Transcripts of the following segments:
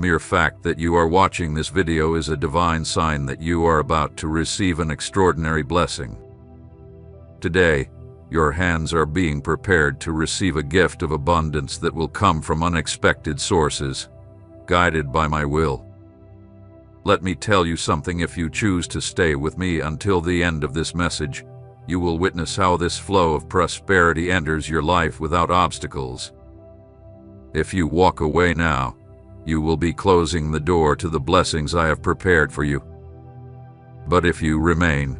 mere fact that you are watching this video is a divine sign that you are about to receive an extraordinary blessing. Today, your hands are being prepared to receive a gift of abundance that will come from unexpected sources, guided by my will. Let me tell you something: if you choose to stay with me until the end of this message, you will witness how this flow of prosperity enters your life without obstacles. If you walk away now, you will be closing the door to the blessings I have prepared for you. But if you remain,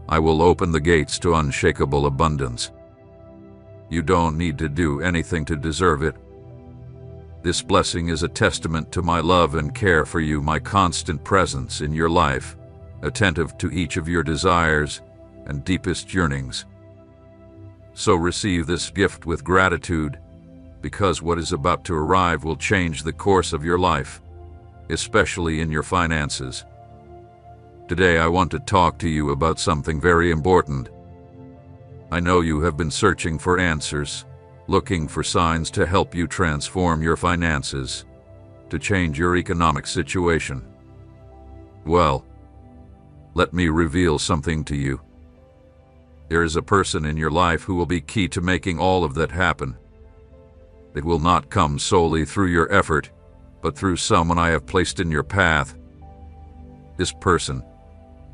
I will open the gates to unshakable abundance. You don't need to do anything to deserve it. This blessing is a testament to my love and care for you, my constant presence in your life, attentive to each of your desires and deepest yearnings. So receive this gift with gratitude, because what is about to arrive will change the course of your life, especially in your finances. Today I want to talk to you about something very important. I know you have been searching for answers, looking for signs to help you transform your finances, to change your economic situation. Well, let me reveal something to you. There is a person in your life who will be key to making all of that happen. It will not come solely through your effort, but through someone I have placed in your path. This person,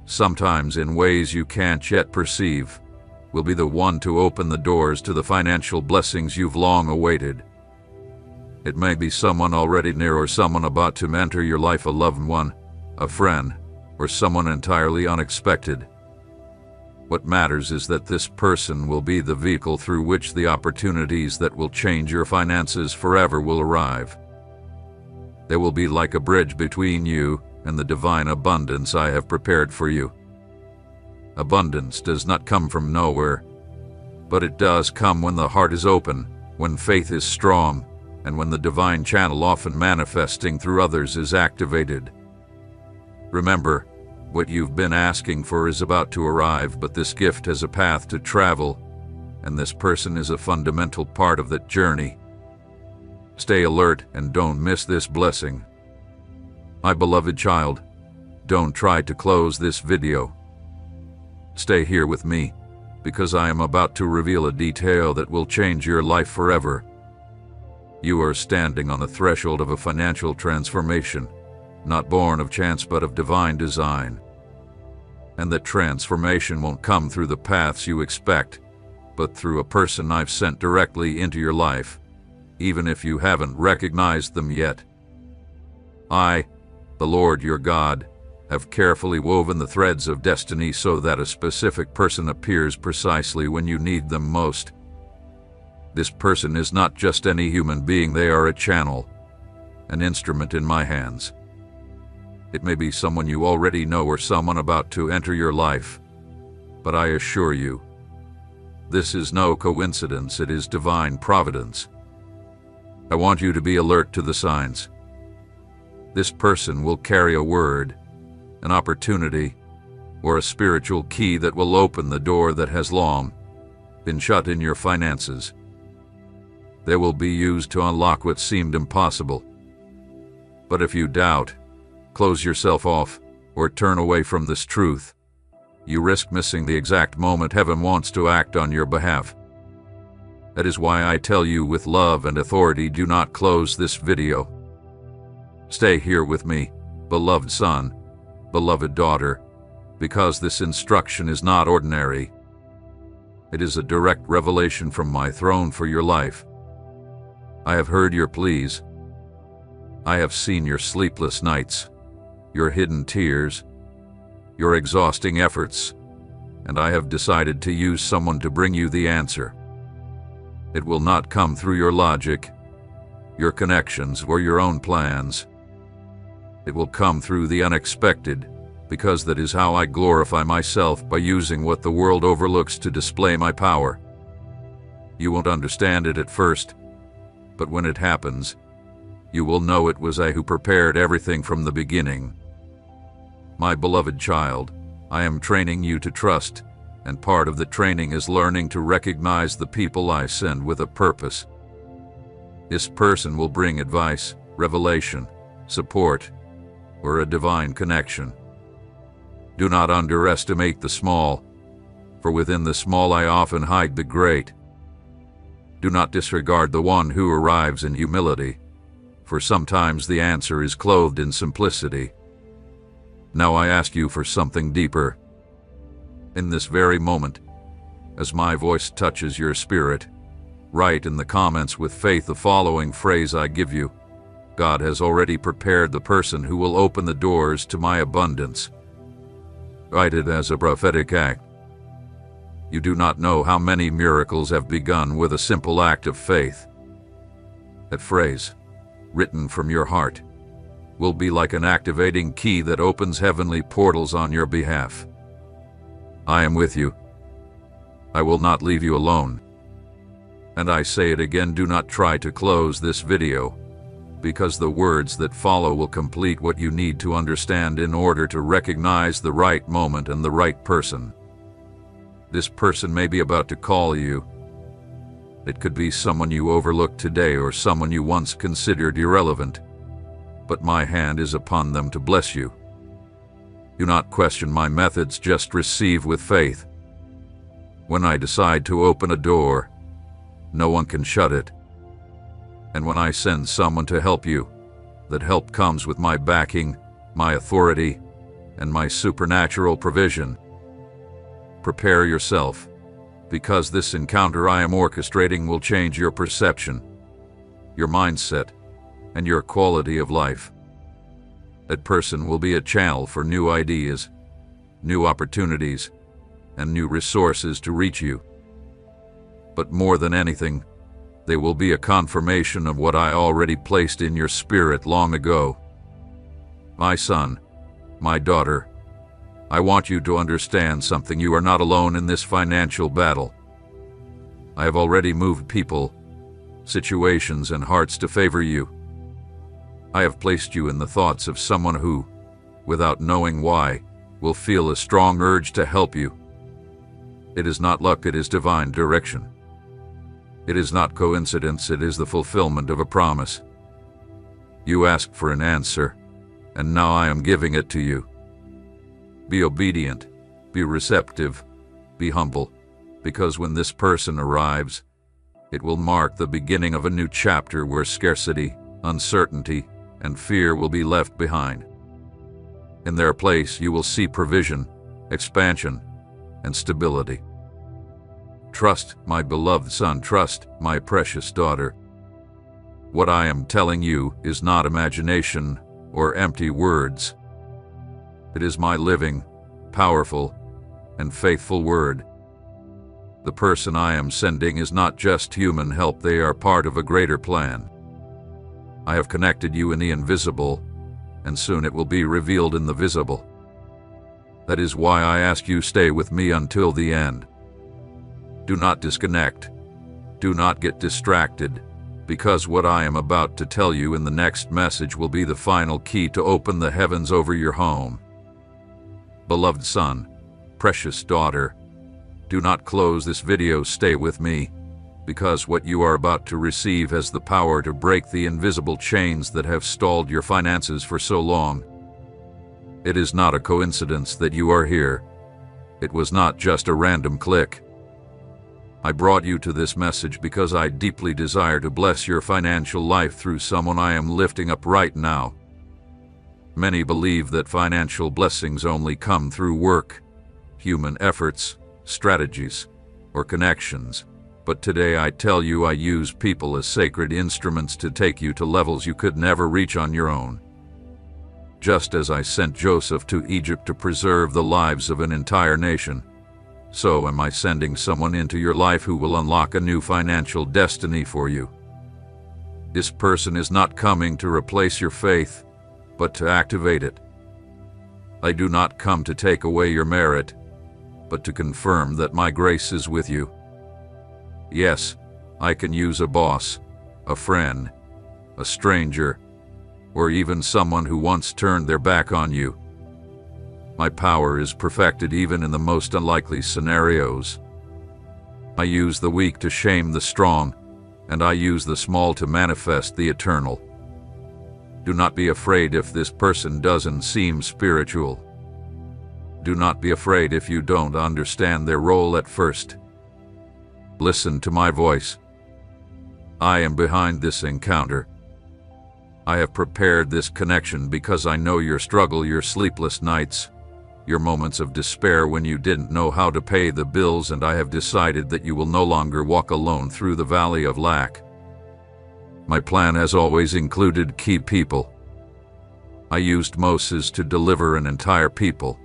sometimes in ways you can't yet perceive, will be the one to open the doors to the financial blessings you've long awaited. It may be someone already near or someone about to enter your life, a loved one, a friend, or someone entirely unexpected. What matters is that this person will be the vehicle through which the opportunities that will change your finances forever will arrive. They will be like a bridge between you and the divine abundance I have prepared for you. Abundance does not come from nowhere, but it does come when the heart is open, when faith is strong, and when the divine channel, often manifesting through others, is activated. Remember, what you've been asking for is about to arrive, but this gift has a path to travel, and this person is a fundamental part of that journey. Stay alert and don't miss this blessing. My beloved child, don't try to close this video. Stay here with me, because I am about to reveal a detail that will change your life forever. You are standing on the threshold of a financial transformation, not born of chance but of divine design. And that transformation won't come through the paths you expect, but through a person I've sent directly into your life, even if you haven't recognized them yet. I, the Lord your God, have carefully woven the threads of destiny so that a specific person appears precisely when you need them most. This person is not just any human being, they are a channel, an instrument in my hands. It may be someone you already know or someone about to enter your life, but I assure you, this is no coincidence, it is divine providence. I want you to be alert to the signs. This person will carry a word, an opportunity, or a spiritual key that will open the door that has long been shut in your finances. They will be used to unlock what seemed impossible. But if you doubt, close yourself off, or turn away from this truth, you risk missing the exact moment heaven wants to act on your behalf. That is why I tell you with love and authority, do not close this video. Stay here with me, beloved son, beloved daughter, because this instruction is not ordinary. It is a direct revelation from my throne for your life. I have heard your pleas. I have seen your sleepless nights, your hidden tears, your exhausting efforts, and I have decided to use someone to bring you the answer. It will not come through your logic, your connections, or your own plans. It will come through the unexpected, because that is how I glorify myself, by using what the world overlooks to display my power. You won't understand it at first, but when it happens, you will know it was I who prepared everything from the beginning. My beloved child, I am training you to trust, and part of the training is learning to recognize the people I send with a purpose. This person will bring advice, revelation, support, or a divine connection. Do not underestimate the small, for within the small I often hide the great. Do not disregard the one who arrives in humility, for sometimes the answer is clothed in simplicity. Now I ask you for something deeper. In this very moment, as my voice touches your spirit, write in the comments with faith the following phrase I give you: God has already prepared the person who will open the doors to my abundance. Write it as a prophetic act. You do not know how many miracles have begun with a simple act of faith. That phrase, written from your heart, will be like an activating key that opens heavenly portals on your behalf. I am with you. I will not leave you alone. And I say it again, do not try to close this video, because the words that follow will complete what you need to understand in order to recognize the right moment and the right person. This person may be about to call you. It could be someone you overlooked today or someone you once considered irrelevant, but my hand is upon them to bless you. Do not question my methods, just receive with faith. When I decide to open a door, no one can shut it. And when I send someone to help you, that help comes with my backing, my authority, and my supernatural provision. Prepare yourself, because this encounter I am orchestrating will change your perception, your mindset, and your quality of life. That person will be a channel for new ideas, new opportunities, and new resources to reach you. But more than anything, they will be a confirmation of what I already placed in your spirit long ago. My son, my daughter, I want you to understand something. You are not alone in this financial battle. I have already moved people, situations, and hearts to favor you. I have placed you in the thoughts of someone who, without knowing why, will feel a strong urge to help you. It is not luck, it is divine direction. It is not coincidence, it is the fulfillment of a promise. You asked for an answer, and now I am giving it to you. Be obedient, be receptive, be humble, because when this person arrives, it will mark the beginning of a new chapter where scarcity, uncertainty, and fear will be left behind. In their place, you will see provision, expansion, and stability. Trust, my beloved son, trust, my precious daughter. What I am telling you is not imagination or empty words. It is my living, powerful, and faithful word. The person I am sending is not just human help, they are part of a greater plan. I have connected you in the invisible, and soon it will be revealed in the visible. That is why I ask you stay with me until the end. Do not disconnect. Do not get distracted, because what I am about to tell you in the next message will be the final key to open the heavens over your home. Beloved son, precious daughter, do not close this video, stay with me, because what you are about to receive has the power to break the invisible chains that have stalled your finances for so long. It is not a coincidence that you are here. It was not just a random click. I brought you to this message because I deeply desire to bless your financial life through someone I am lifting up right now. Many believe that financial blessings only come through work, human efforts, strategies, or connections. But today I tell you I use people as sacred instruments to take you to levels you could never reach on your own. Just as I sent Joseph to Egypt to preserve the lives of an entire nation, so am I sending someone into your life who will unlock a new financial destiny for you. This person is not coming to replace your faith, but to activate it. I do not come to take away your merit, but to confirm that my grace is with you. Yes, I can use a boss, a friend, a stranger, or even someone who once turned their back on you. My power is perfected even in the most unlikely scenarios. I use the weak to shame the strong, and I use the small to manifest the eternal. Do not be afraid if this person doesn't seem spiritual. Do not be afraid if you don't understand their role at first. Listen to my voice. I am behind this encounter. I have prepared this connection because I know your struggle, your sleepless nights, your moments of despair when you didn't know how to pay the bills, and I have decided that you will no longer walk alone through the valley of lack. My plan has always included key people. I used Moses to deliver an entire people.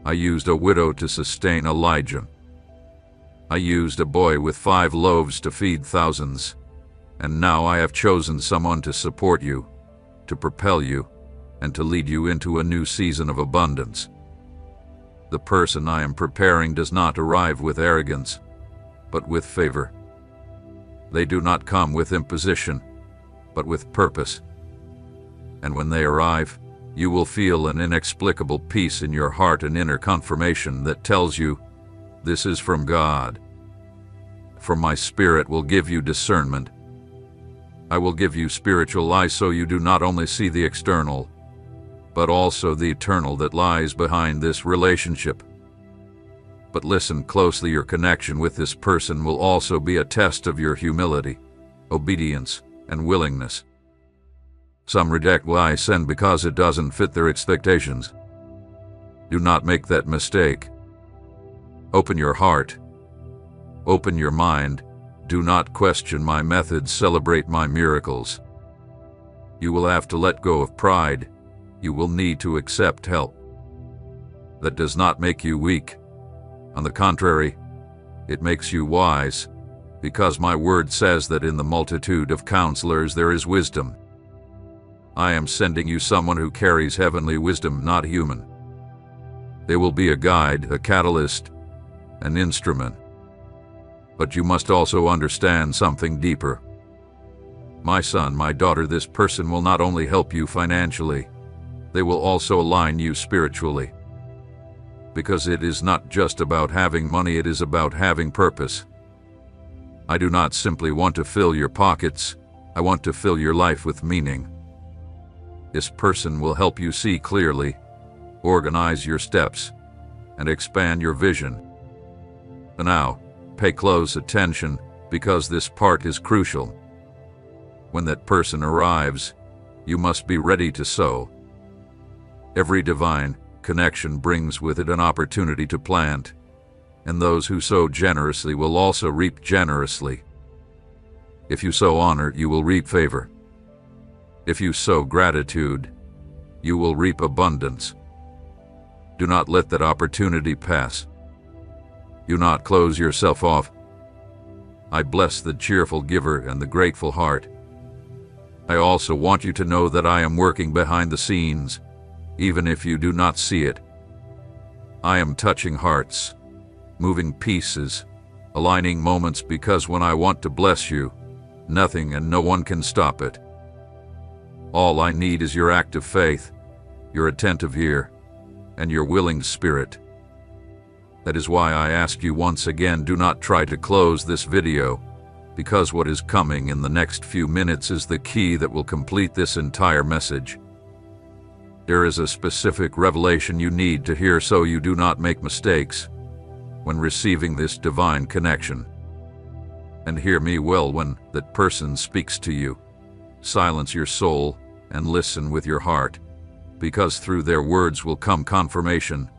I used a widow to sustain Elijah. I used a boy with 5 loaves to feed thousands. And now I have chosen someone to support you, to propel you, and to lead you into a new season of abundance. The person I am preparing does not arrive with arrogance, but with favor. They do not come with imposition, but with purpose. And when they arrive, you will feel an inexplicable peace in your heart, an inner confirmation that tells you, this is from God. For my Spirit will give you discernment. I will give you spiritual eyes so you do not only see the external, but also the eternal that lies behind this relationship. But listen closely, your connection with this person will also be a test of your humility, obedience, and willingness. Some reject what I send because it doesn't fit their expectations. Do not make that mistake. Open your heart. Open your mind. Do not question my methods, celebrate my miracles. You will have to let go of pride. You will need to accept help. That does not make you weak. On the contrary, it makes you wise, because my word says that in the multitude of counselors there is wisdom. I am sending you someone who carries heavenly wisdom, not human. They will be a guide, a catalyst, an instrument. But you must also understand something deeper. My son, my daughter, this person will not only help you financially, they will also align you spiritually. Because it is not just about having money, it is about having purpose. I do not simply want to fill your pockets, I want to fill your life with meaning. This person will help you see clearly, organize your steps, and expand your vision. And now, pay close attention, because this part is crucial. When that person arrives, you must be ready to sow. Every divine connection brings with it an opportunity to plant, and those who sow generously will also reap generously. If you sow honor, you will reap favor. If you sow gratitude, you will reap abundance. Do not let that opportunity pass. Do not close yourself off. I bless the cheerful giver and the grateful heart. I also want you to know that I am working behind the scenes, even if you do not see it. I am touching hearts, moving pieces, aligning moments, because when I want to bless you, nothing and no one can stop it. All I need is your active faith, your attentive ear, and your willing spirit. That is why I ask you once again, do not try to close this video, because what is coming in the next few minutes is the key that will complete this entire message. There is a specific revelation you need to hear so you do not make mistakes when receiving this divine connection. And hear me well when that person speaks to you. Silence your soul and listen with your heart, because through their words will come confirmation.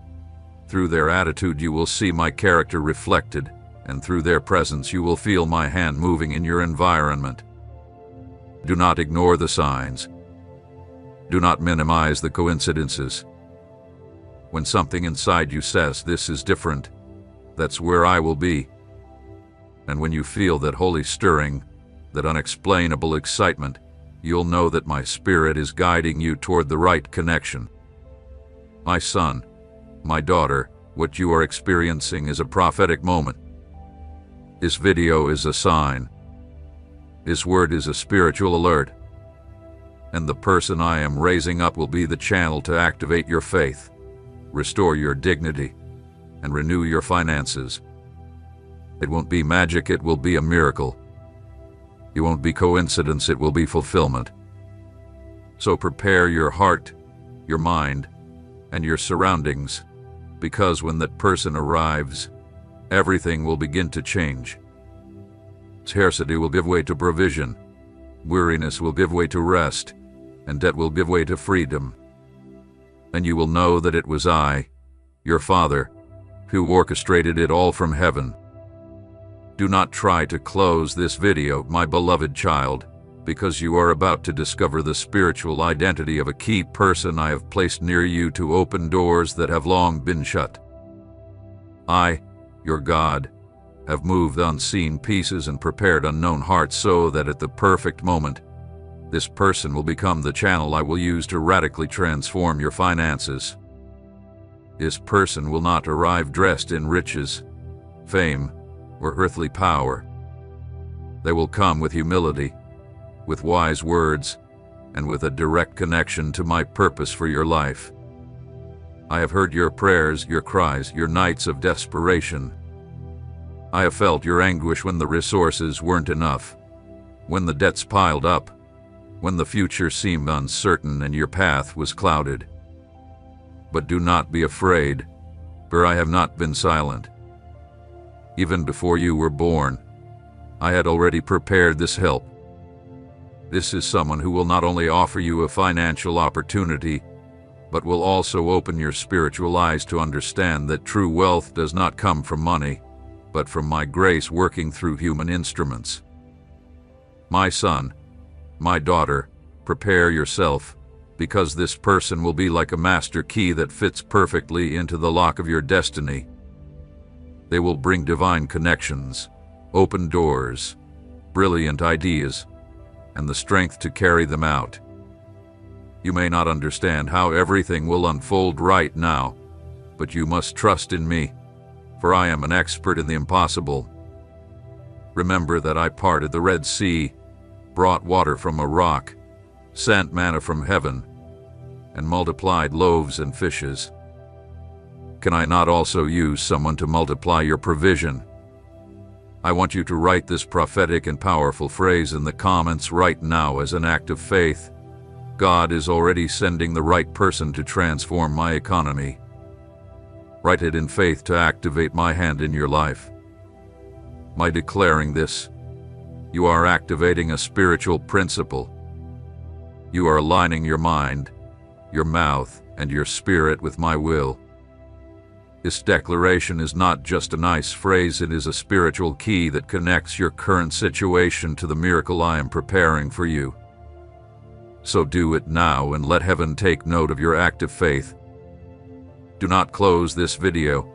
Through their attitude you will see my character reflected, and through their presence you will feel my hand moving in your environment. Do not ignore the signs. Do not minimize the coincidences. When something inside you says, this is different, that's where I will be. And when you feel that holy stirring, that unexplainable excitement, you'll know that my Spirit is guiding you toward the right connection. My son, my daughter, what you are experiencing is a prophetic moment. This video is a sign. This word is a spiritual alert. And the person I am raising up will be the channel to activate your faith, restore your dignity, and renew your finances. It won't be magic, it will be a miracle. It won't be coincidence, it will be fulfillment. So prepare your heart, your mind, and your surroundings, because when that person arrives, everything will begin to change. Scarcity will give way to provision, weariness will give way to rest, and debt will give way to freedom. And you will know that it was I, your Father, who orchestrated it all from heaven. Do not try to close this video, my beloved child, because you are about to discover the spiritual identity of a key person I have placed near you to open doors that have long been shut. I, your God, have moved unseen pieces and prepared unknown hearts so that at the perfect moment, this person will become the channel I will use to radically transform your finances. This person will not arrive dressed in riches, fame, or earthly power. They will come with humility, with wise words, and with a direct connection to my purpose for your life. I have heard your prayers, your cries, your nights of desperation. I have felt your anguish when the resources weren't enough, when the debts piled up, when the future seemed uncertain and your path was clouded. But do not be afraid, for I have not been silent. Even before you were born, I had already prepared this help. This is someone who will not only offer you a financial opportunity, but will also open your spiritual eyes to understand that true wealth does not come from money, but from my grace working through human instruments. My son, my daughter, prepare yourself, because this person will be like a master key that fits perfectly into the lock of your destiny. They will bring divine connections, open doors, brilliant ideas, and the strength to carry them out. You may not understand how everything will unfold right now, but you must trust in me, for I am an expert in the impossible. Remember that I parted the Red Sea, brought water from a rock, sent manna from heaven, and multiplied loaves and fishes. Can I not also use someone to multiply your provision? I want you to write this prophetic and powerful phrase in the comments right now as an act of faith. God is already sending the right person to transform my economy. Write it in faith to activate my hand in your life. By declaring this, you are activating a spiritual principle. You are aligning your mind, your mouth, and your spirit with my will. This declaration is not just a nice phrase, it is a spiritual key that connects your current situation to the miracle I am preparing for you. So do it now and let heaven take note of your act of faith. Do not close this video,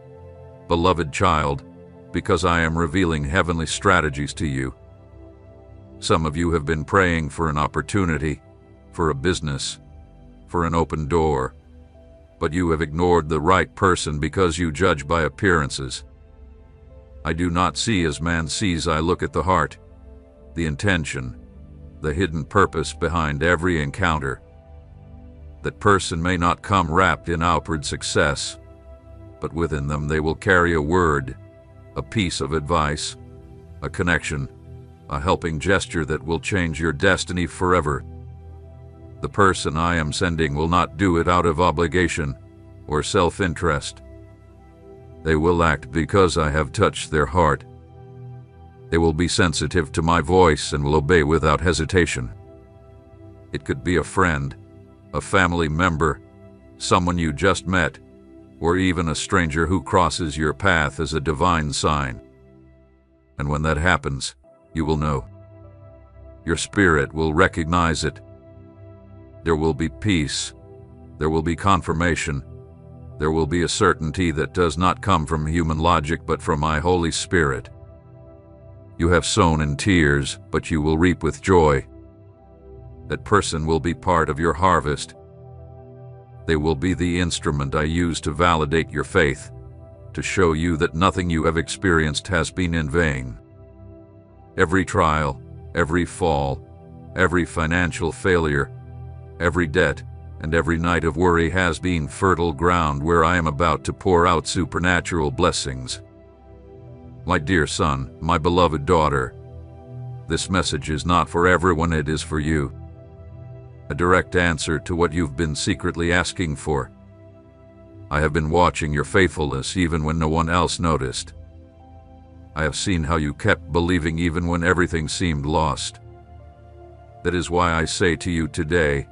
beloved child, because I am revealing heavenly strategies to you. Some of you have been praying for an opportunity, for a business, for an open door, but you have ignored the right person because you judge by appearances. I do not see as man sees, I look at the heart, the intention, the hidden purpose behind every encounter. That person may not come wrapped in outward success, but within them they will carry a word, a piece of advice, a connection, a helping gesture that will change your destiny forever. The person I am sending will not do it out of obligation or self-interest. They will act because I have touched their heart. They will be sensitive to my voice and will obey without hesitation. It could be a friend, a family member, someone you just met, or even a stranger who crosses your path as a divine sign. And when that happens, you will know. Your spirit will recognize it. There will be peace. There will be confirmation. There will be a certainty that does not come from human logic but from my Holy Spirit. You have sown in tears, but you will reap with joy. That person will be part of your harvest. They will be the instrument I use to validate your faith, to show you that nothing you have experienced has been in vain. Every trial, every fall, every financial failure, every debt, and every night of worry has been fertile ground where I am about to pour out supernatural blessings. My dear son, my beloved daughter, this message is not for everyone, it is for you. a direct answer to what you've been secretly asking for. I have been watching your faithfulness even when no one else noticed. I have seen how you kept believing even when everything seemed lost. That is why I say to you today,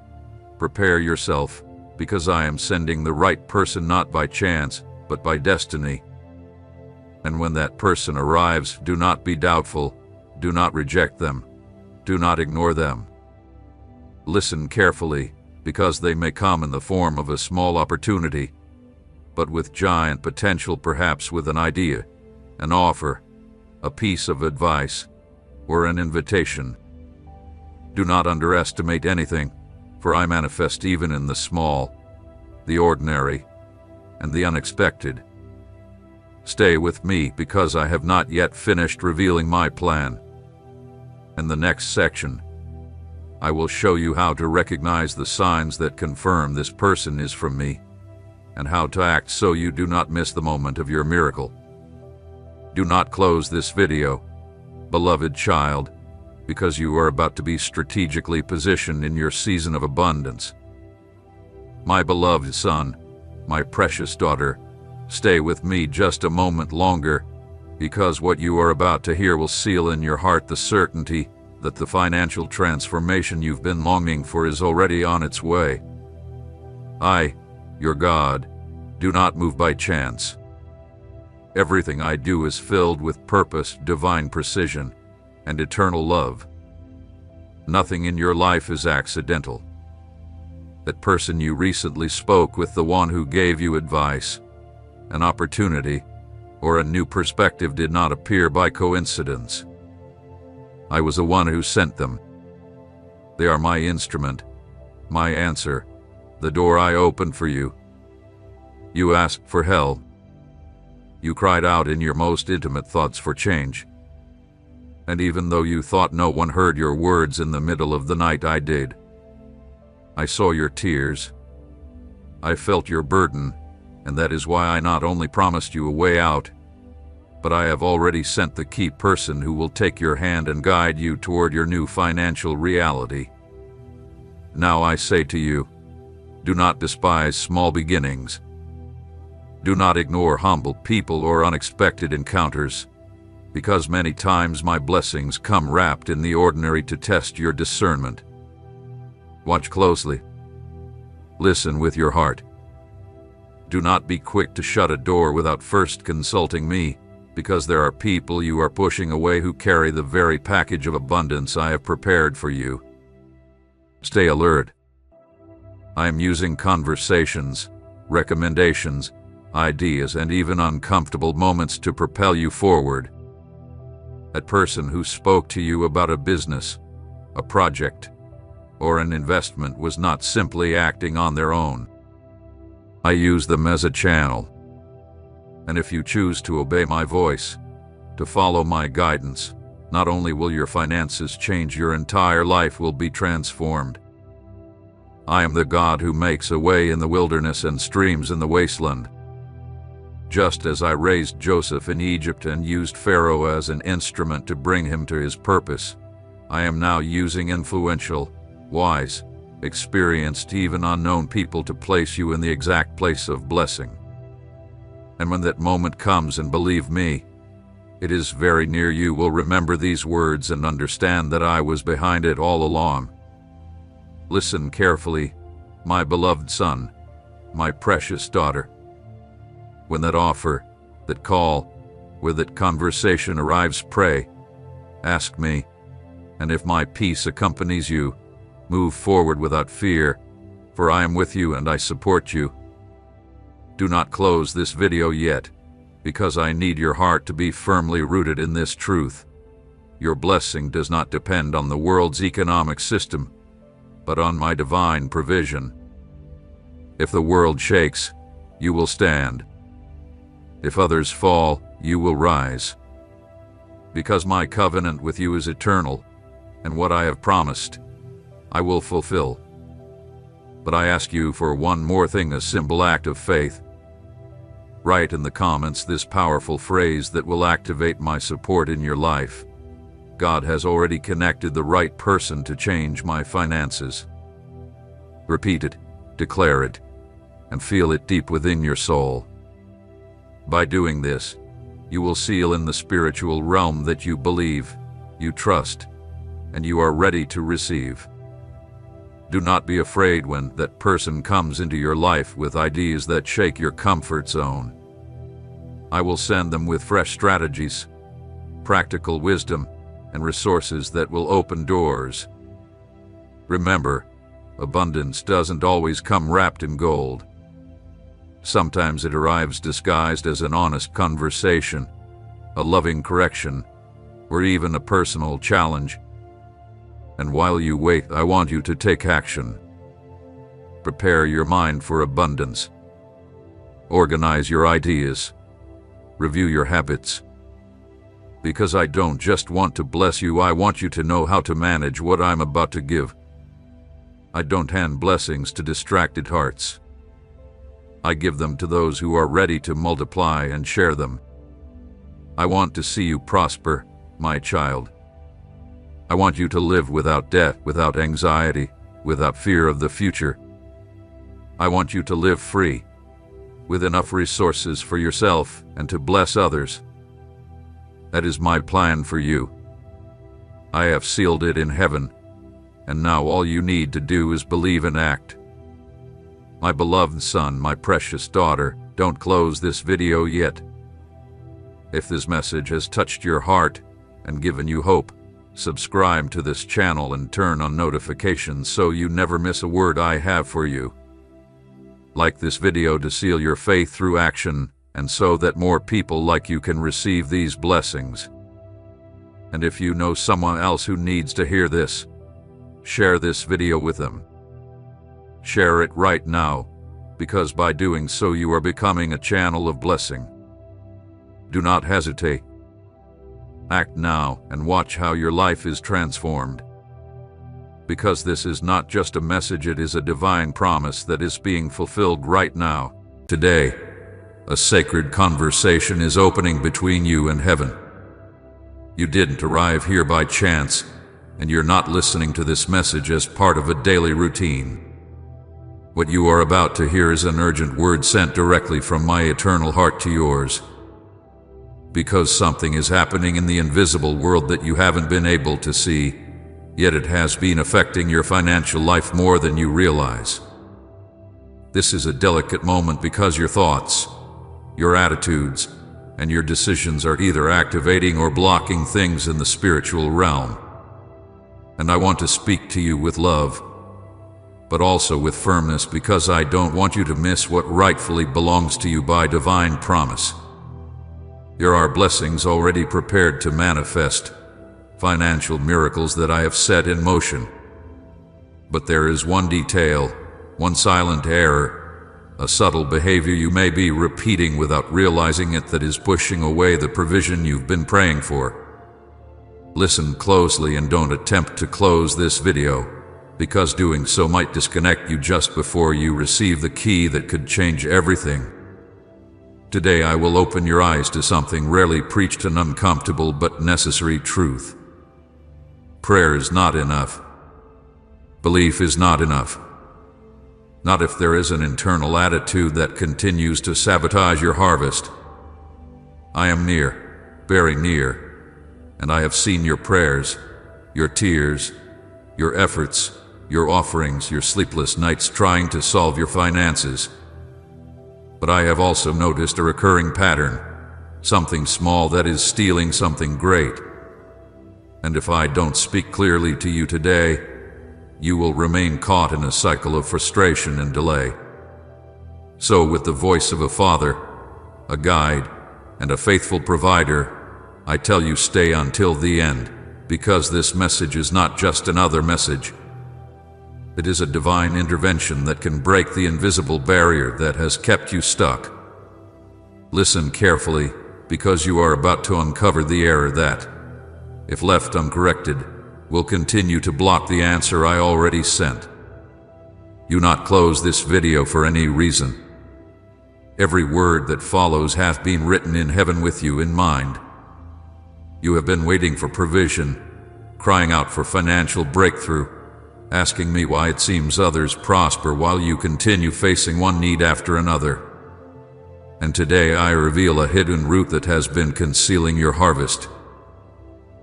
prepare yourself, because I am sending the right person not by chance, but by destiny. And when that person arrives, do not be doubtful, do not reject them, do not ignore them. Listen carefully, because they may come in the form of a small opportunity, but with giant potential, perhaps with an idea, an offer, a piece of advice, or an invitation. Do not underestimate anything, for I manifest even in the small, the ordinary, and the unexpected. Stay with me, because I have not yet finished revealing my plan. In the next section, I will show you how to recognize the signs that confirm this person is from me, and how to act so you do not miss the moment of your miracle. Do not close this video, beloved child, because you are about to be strategically positioned in your season of abundance. My beloved son, my precious daughter, stay with me just a moment longer, because what you are about to hear will seal in your heart the certainty that the financial transformation you've been longing for is already on its way. I, your God, do not move by chance. Everything I do is filled with purpose, divine precision, and eternal love. Nothing in your life is accidental. That person you recently spoke with, the one who gave you advice, an opportunity, or a new perspective, did not appear by coincidence. I was the one who sent them. They are my instrument, my answer, the door I opened for you. You asked for help. You cried out in your most intimate thoughts for change. And even though you thought no one heard your words, in the middle of the night I did. I saw your tears. I felt your burden, and that is why I not only promised you a way out, but I have already sent the key person who will take your hand and guide you toward your new financial reality. Now I say to you, do not despise small beginnings. Do not ignore humble people or unexpected encounters, because many times my blessings come wrapped in the ordinary to test your discernment. Watch closely. Listen with your heart. Do not be quick to shut a door without first consulting me, because there are people you are pushing away who carry the very package of abundance I have prepared for you. Stay alert. I am using conversations, recommendations, ideas, and even uncomfortable moments to propel you forward. That person who spoke to you about a business, a project, or an investment was not simply acting on their own. I use them as a channel. And if you choose to obey my voice, to follow my guidance, not only will your finances change, your entire life will be transformed. I am the God who makes a way in the wilderness and streams in the wasteland. Just as I raised Joseph in Egypt and used Pharaoh as an instrument to bring him to his purpose, I am now using influential, wise, experienced, even unknown people to place you in the exact place of blessing. And when that moment comes, and believe me, it is very near, you will remember these words and understand that I was behind it all along. Listen carefully, my beloved son, my precious daughter. When that offer, that call, with that conversation arrives, pray, ask me, and if my peace accompanies you, move forward without fear, for I am with you and I support you. Do not close this video yet, because I need your heart to be firmly rooted in this truth. Your blessing does not depend on the world's economic system, but on my divine provision. If the world shakes, you will stand. If others fall, you will rise. Because my covenant with you is eternal, and what I have promised, I will fulfill. But I ask you for one more thing, a simple act of faith. Write in the comments this powerful phrase that will activate my support in your life. God has already connected the right person to change my finances. Repeat it, declare it, and feel it deep within your soul. By doing this, you will seal in the spiritual realm that you believe, you trust, and you are ready to receive. Do not be afraid when that person comes into your life with ideas that shake your comfort zone. I will send them with fresh strategies, practical wisdom, and resources that will open doors. Remember, abundance doesn't always come wrapped in gold. Sometimes it arrives disguised as an honest conversation, a loving correction, or even a personal challenge. And while you wait, I want you to take action. Prepare your mind for abundance. Organize your ideas. Review your habits. Because I don't just want to bless you, I want you to know how to manage what I'm about to give. I don't hand blessings to distracted hearts. I give them to those who are ready to multiply and share them. I want to see you prosper, my child. I want you to live without debt, without anxiety, without fear of the future. I want you to live free, with enough resources for yourself and to bless others. That is my plan for you. I have sealed it in heaven, and now all you need to do is believe and act. My beloved son, my precious daughter, don't close this video yet. If this message has touched your heart and given you hope, subscribe to this channel and turn on notifications so you never miss a word I have for you. Like this video to seal your faith through action, and so that more people like you can receive these blessings. And if you know someone else who needs to hear this, share this video with them. Share it right now, because by doing so you are becoming a channel of blessing. Do not hesitate. Act now and watch how your life is transformed. Because this is not just a message, it is a divine promise that is being fulfilled right now. Today, a sacred conversation is opening between you and heaven. You didn't arrive here by chance, and you're not listening to this message as part of a daily routine. What you are about to hear is an urgent word sent directly from my eternal heart to yours. Because something is happening in the invisible world that you haven't been able to see, yet it has been affecting your financial life more than you realize. This is a delicate moment because your thoughts, your attitudes, and your decisions are either activating or blocking things in the spiritual realm. And I want to speak to you with love, but also with firmness, because I don't want you to miss what rightfully belongs to you by divine promise. There are blessings already prepared to manifest, financial miracles that I have set in motion. But there is one detail, one silent error, a subtle behavior you may be repeating without realizing it that is pushing away the provision you've been praying for. Listen closely and don't attempt to close this video, because doing so might disconnect you just before you receive the key that could change everything. Today I will open your eyes to something rarely preached, an uncomfortable but necessary truth. Prayer is not enough. Belief is not enough. Not if there is an internal attitude that continues to sabotage your harvest. I am near, very near, and I have seen your prayers, your tears, your efforts, your offerings, your sleepless nights trying to solve your finances. But I have also noticed a recurring pattern, something small that is stealing something great. And if I don't speak clearly to you today, you will remain caught in a cycle of frustration and delay. So with the voice of a father, a guide, and a faithful provider, I tell you, stay until the end, because this message is not just another message. It is a divine intervention that can break the invisible barrier that has kept you stuck. Listen carefully, because you are about to uncover the error that, if left uncorrected, will continue to block the answer I already sent. Do not close this video for any reason. Every word that follows hath been written in heaven with you in mind. You have been waiting for provision, crying out for financial breakthrough, asking me why it seems others prosper while you continue facing one need after another. And today I reveal a hidden root that has been concealing your harvest.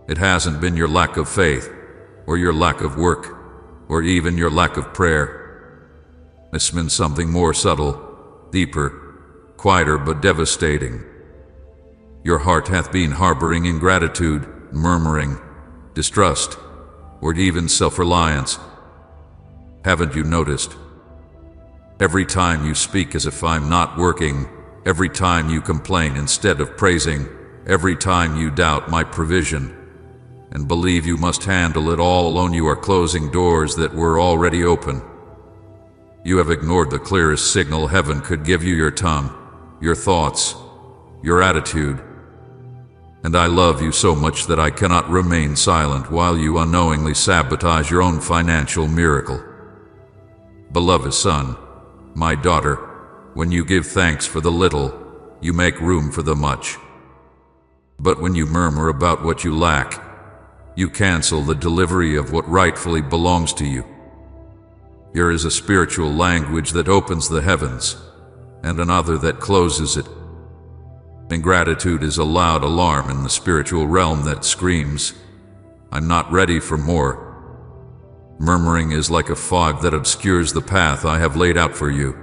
It hasn't been your lack of faith, or your lack of work, or even your lack of prayer. It's been something more subtle, deeper, quieter but devastating. Your heart hath been harboring ingratitude, murmuring, distrust, or even self-reliance. Haven't you noticed? Every time you speak as if I'm not working, every time you complain instead of praising, every time you doubt my provision, and believe you must handle it all alone, you are closing doors that were already open. You have ignored the clearest signal heaven could give you: your tongue, your thoughts, your attitude. And I love you so much that I cannot remain silent while you unknowingly sabotage your own financial miracle. Beloved son, my daughter, when you give thanks for the little, you make room for the much. But when you murmur about what you lack, you cancel the delivery of what rightfully belongs to you. Here is a spiritual language that opens the heavens, and another that closes it. Ingratitude is a loud alarm in the spiritual realm that screams, "I'm not ready for more." Murmuring is like a fog that obscures the path I have laid out for you.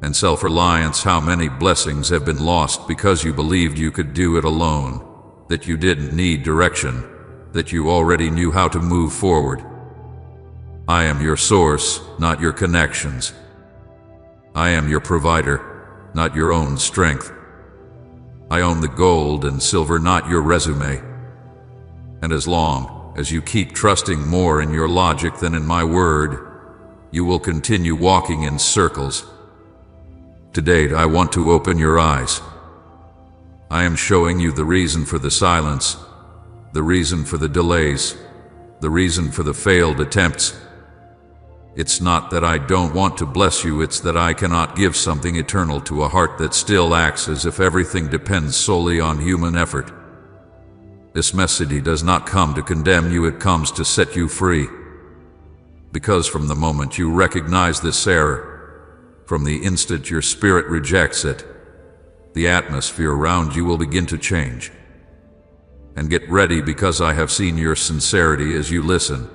And self-reliance, how many blessings have been lost because you believed you could do it alone, that you didn't need direction, that you already knew how to move forward. I am your source, not your connections. I am your provider, not your own strength. I own the gold and silver, not your resume. And as long as you keep trusting more in your logic than in my word, you will continue walking in circles. Today, I want to open your eyes. I am showing you the reason for the silence, the reason for the delays, the reason for the failed attempts. It's not that I don't want to bless you, it's that I cannot give something eternal to a heart that still acts as if everything depends solely on human effort. This message does not come to condemn you, it comes to set you free. Because from the moment you recognize this error, from the instant your spirit rejects it, the atmosphere around you will begin to change. And get ready, because I have seen your sincerity as you listen.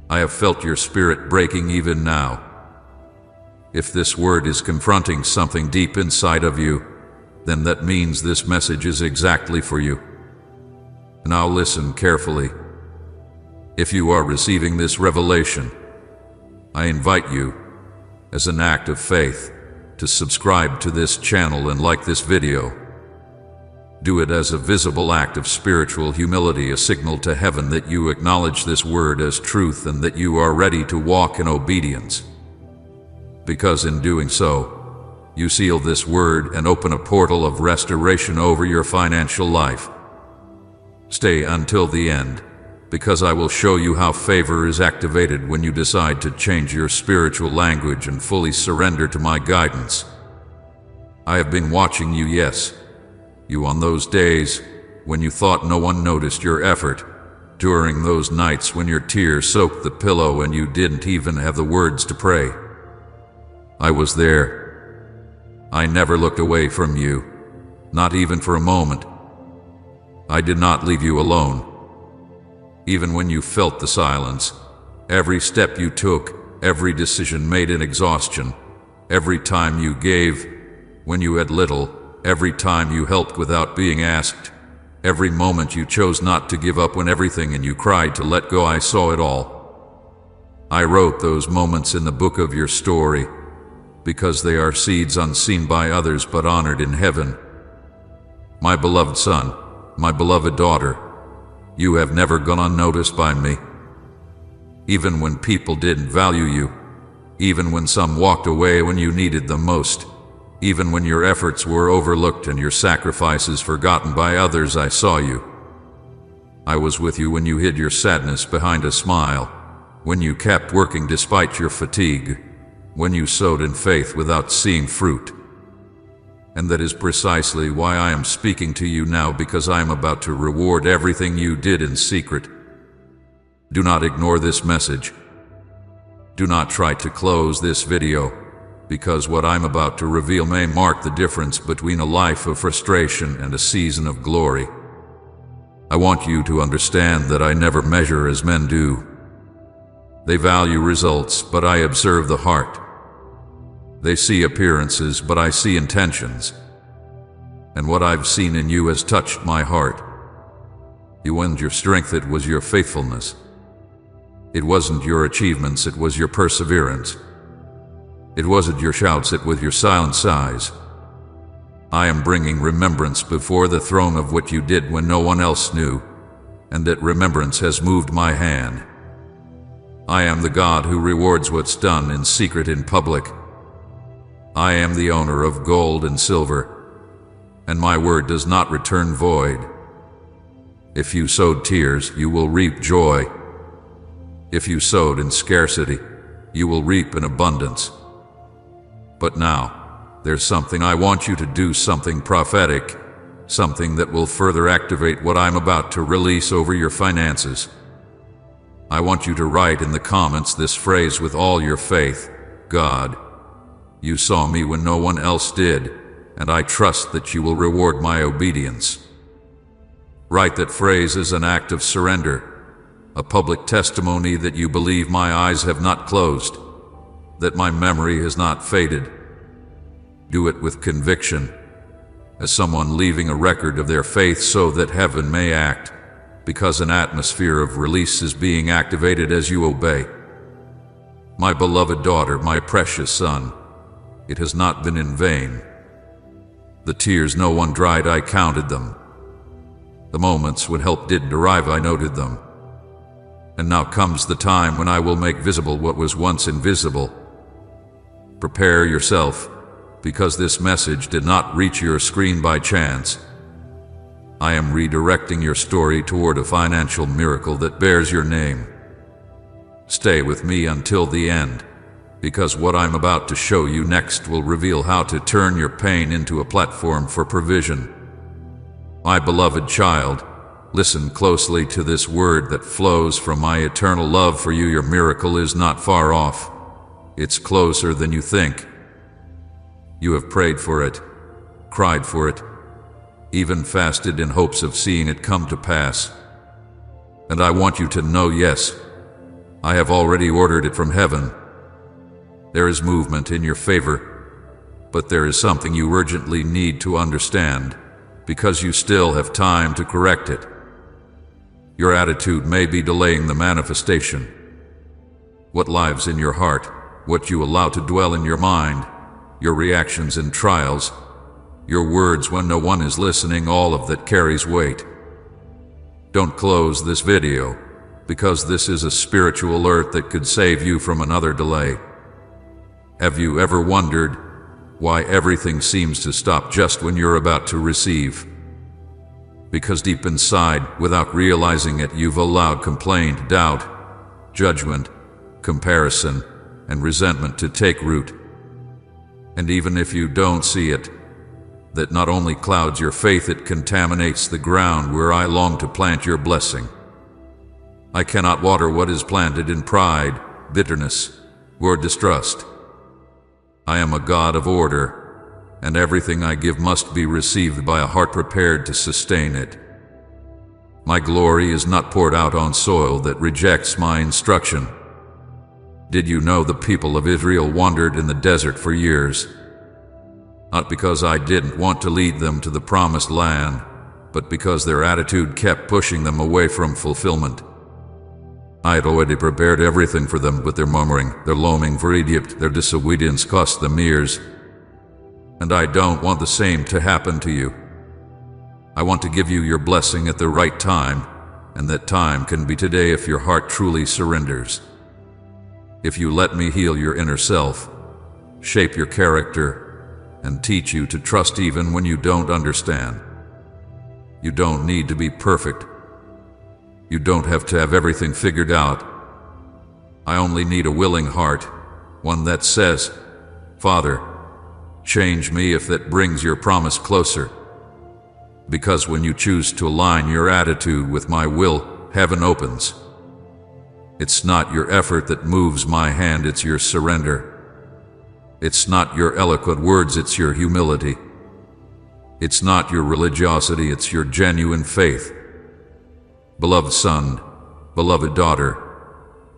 I have felt your spirit breaking even now. If this word is confronting something deep inside of you, then that means this message is exactly for you. Now listen carefully. If you are receiving this revelation, I invite you, as an act of faith, to subscribe to this channel and like this video. Do it as a visible act of spiritual humility, a signal to heaven that you acknowledge this word as truth and that you are ready to walk in obedience. Because in doing so, you seal this word and open a portal of restoration over your financial life. Stay until the end, because I will show you how favor is activated when you decide to change your spiritual language and fully surrender to my guidance. I have been watching you, yes, you on those days when you thought no one noticed your effort, during those nights when your tears soaked the pillow and you didn't even have the words to pray. I was there. I never looked away from you, not even for a moment. I did not leave you alone. Even when you felt the silence, every step you took, every decision made in exhaustion, every time you gave when you had little, every time you helped without being asked, every moment you chose not to give up when everything and you cried to let go, I saw it all. I wrote those moments in the book of your story, because they are seeds unseen by others but honored in heaven. My beloved son, my beloved daughter, you have never gone unnoticed by me. Even when people didn't value you, even when some walked away when you needed them most, even when your efforts were overlooked and your sacrifices forgotten by others, I saw you. I was with you when you hid your sadness behind a smile, when you kept working despite your fatigue, when you sowed in faith without seeing fruit. And that is precisely why I am speaking to you now, because I am about to reward everything you did in secret. Do not ignore this message. Do not try to close this video, because what I'm about to reveal may mark the difference between a life of frustration and a season of glory. I want you to understand that I never measure as men do. They value results, but I observe the heart. They see appearances, but I see intentions. And what I've seen in you has touched my heart. You earned your strength, it was your faithfulness. It wasn't your achievements, it was your perseverance. It wasn't your shouts, it was your silent sighs. I am bringing remembrance before the throne of what you did when no one else knew, and that remembrance has moved my hand. I am the God who rewards what's done in secret in public. I am the owner of gold and silver, and my word does not return void. If you sowed tears, you will reap joy. If you sowed in scarcity, you will reap in abundance. But now, there's something I want you to do, something prophetic, something that will further activate what I'm about to release over your finances. I want you to write in the comments this phrase with all your faith: God, you saw me when no one else did, and I trust that you will reward my obedience. Write that phrase as an act of surrender, a public testimony that you believe my eyes have not closed, that my memory has not faded. Do it with conviction, as someone leaving a record of their faith so that heaven may act, because an atmosphere of release is being activated as you obey. My beloved daughter, my precious son, it has not been in vain. The tears no one dried, I counted them. The moments when help didn't arrive, I noted them. And now comes the time when I will make visible what was once invisible. Prepare yourself, because this message did not reach your screen by chance. I am redirecting your story toward a financial miracle that bears your name. Stay with me until the end, because what I'm about to show you next will reveal how to turn your pain into a platform for provision. My beloved child, listen closely to this word that flows from my eternal love for you. Your miracle is not far off. It's closer than you think. You have prayed for it, cried for it, even fasted in hopes of seeing it come to pass. And I want you to know, yes, I have already ordered it from heaven. There is movement in your favor, but there is something you urgently need to understand, because you still have time to correct it. Your attitude may be delaying the manifestation. What lives in your heart, what you allow to dwell in your mind, your reactions in trials, your words when no one is listening, all of that carries weight. Don't close this video, because this is a spiritual alert that could save you from another delay. Have you ever wondered why everything seems to stop just when you're about to receive? Because deep inside, without realizing it, you've allowed complaint, doubt, judgment, comparison, and resentment to take root. And even if you don't see it, that not only clouds your faith, it contaminates the ground where I long to plant your blessing. I cannot water what is planted in pride, bitterness, or distrust. I am a God of order, and everything I give must be received by a heart prepared to sustain it. My glory is not poured out on soil that rejects my instruction. Did you know the people of Israel wandered in the desert for years? Not because I didn't want to lead them to the promised land, but because their attitude kept pushing them away from fulfillment. I had already prepared everything for them, but their murmuring, their longing for Egypt, their disobedience cost them years. And I don't want the same to happen to you. I want to give you your blessing at the right time, and that time can be today if your heart truly surrenders. If you let me heal your inner self, shape your character, and teach you to trust even when you don't understand. You don't need to be perfect. You don't have to have everything figured out. I only need a willing heart, one that says, Father, change me if that brings your promise closer. Because when you choose to align your attitude with my will, heaven opens. It's not your effort that moves my hand, it's your surrender. It's not your eloquent words, it's your humility. It's not your religiosity, it's your genuine faith. Beloved son, beloved daughter,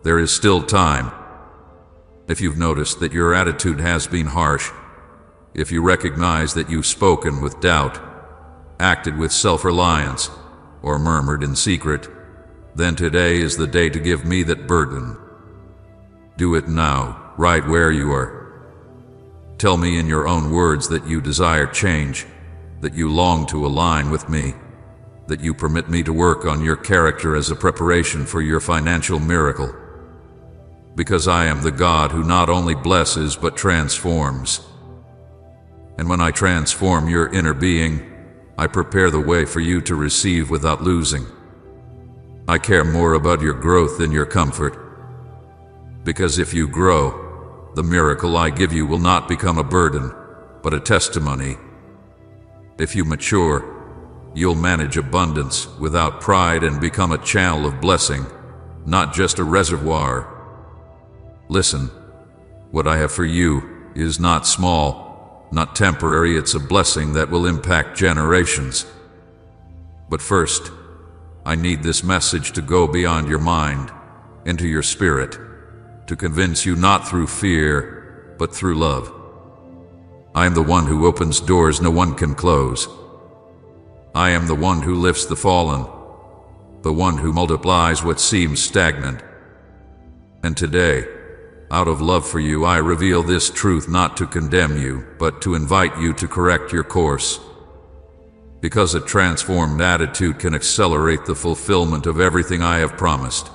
there is still time. If you've noticed that your attitude has been harsh, if you recognize that you've spoken with doubt, acted with self-reliance, or murmured in secret, then today is the day to give me that burden. Do it now, right where you are. Tell me in your own words that you desire change, that you long to align with me, that you permit me to work on your character as a preparation for your financial miracle. Because I am the God who not only blesses but transforms. And when I transform your inner being, I prepare the way for you to receive without losing. I care more about your growth than your comfort. Because if you grow, the miracle I give you will not become a burden, but a testimony. If you mature, you'll manage abundance without pride and become a channel of blessing, not just a reservoir. Listen, what I have for you is not small, not temporary, it's a blessing that will impact generations. But first, I need this message to go beyond your mind, into your spirit, to convince you not through fear, but through love. I am the one who opens doors no one can close. I am the one who lifts the fallen, the one who multiplies what seems stagnant. And today, out of love for you, I reveal this truth not to condemn you, but to invite you to correct your course. Because a transformed attitude can accelerate the fulfillment of everything I have promised.